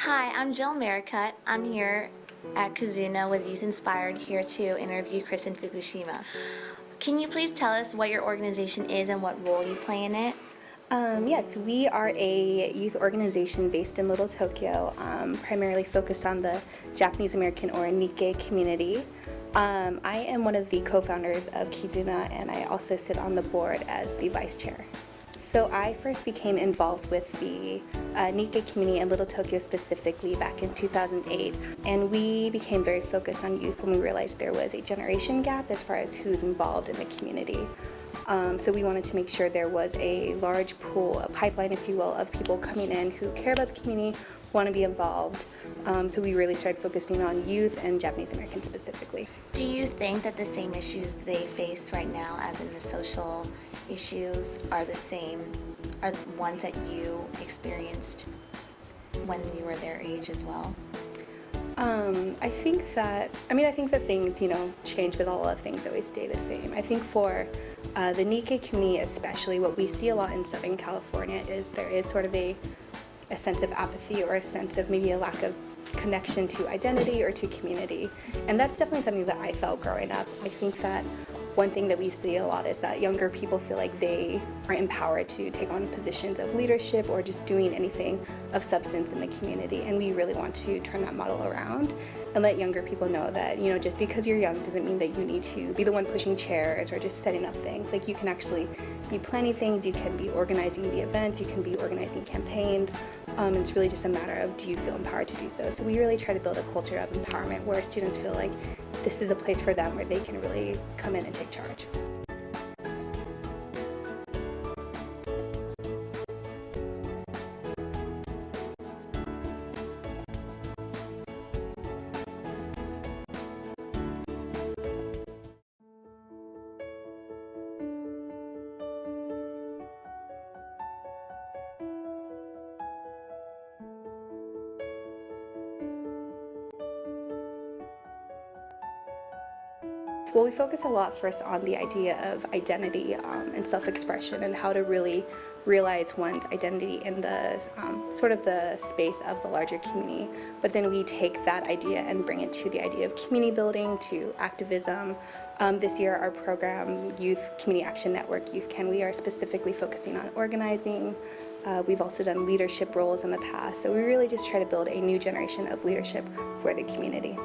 Hi, I'm Jill Maricut. I'm here at Kizuna with Youth Inspired, here to interview Kristin Fukushima. Can you please tell us what your organization is and what role you play in it? Yes, we are a youth organization based in Little Tokyo, primarily focused on the Japanese American or Nikkei community. I am one of the co-founders of Kizuna, and I also sit on the board as the vice chair. So I first became involved with the Nikkei community in Little Tokyo specifically back in 2008, and we became very focused on youth when we realized there was a generation gap as far as who's involved in the community. So we wanted to make sure there was a large pool, a pipeline, if you will, of people coming in who care about the community, want to be involved. So we really started focusing on youth and Japanese Americans specifically. Do you think that the same issues they face right now, as in the social issues, are the ones that you experienced when you were their age as well? I think that things, change, but a lot of things always stay the same. I think for the Nikkei community especially, what we see a lot in Southern California is there is sort of a sense of apathy, or a sense of maybe a lack of connection to identity or to community. And that's definitely something that I felt growing up. I think that one thing that we see a lot is that younger people feel like they aren't empowered to take on positions of leadership or just doing anything of substance in the community. And we really want to turn that model around and let younger people know that, just because you're young doesn't mean that you need to be the one pushing chairs or just setting up things. Like, you can actually be planning things, you can be organizing the events, you can be organizing campaigns. It's really just a matter of, do you feel empowered to do so? So we really try to build a culture of empowerment where students feel like this is a place for them where they can really come in and take charge. Well, we focus a lot first on the idea of identity and self-expression, and how to really realize one's identity in the sort of the space of the larger community. But then we take that idea and bring it to the idea of community building, to activism. This year, our program, Youth Community Action Network, Youth Can, we are specifically focusing on organizing. We've also done leadership roles in the past, so we really just try to build a new generation of leadership for the community.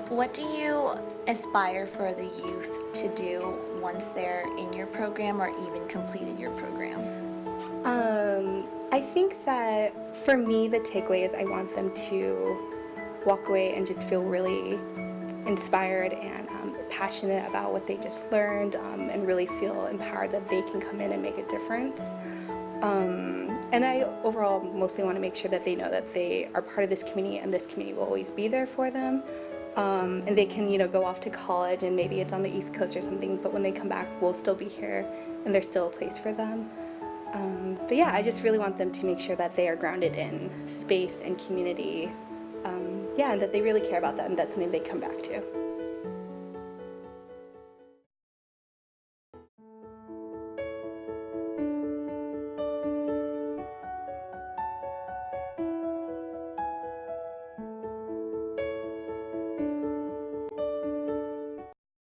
What do you aspire for the youth to do once they're in your program or even completed your program? I think that for me, the takeaway is I want them to walk away and just feel really inspired and passionate about what they just learned, and really feel empowered that they can come in and make a difference. And I overall mostly want to make sure that they know that they are part of this community, and this community will always be there for them. And they can, go off to college, and maybe it's on the East Coast or something, but when they come back, we'll still be here, and there's still a place for them. But yeah, I just really want them to make sure that they are grounded in space and community, and that they really care about that, and that's something they come back to.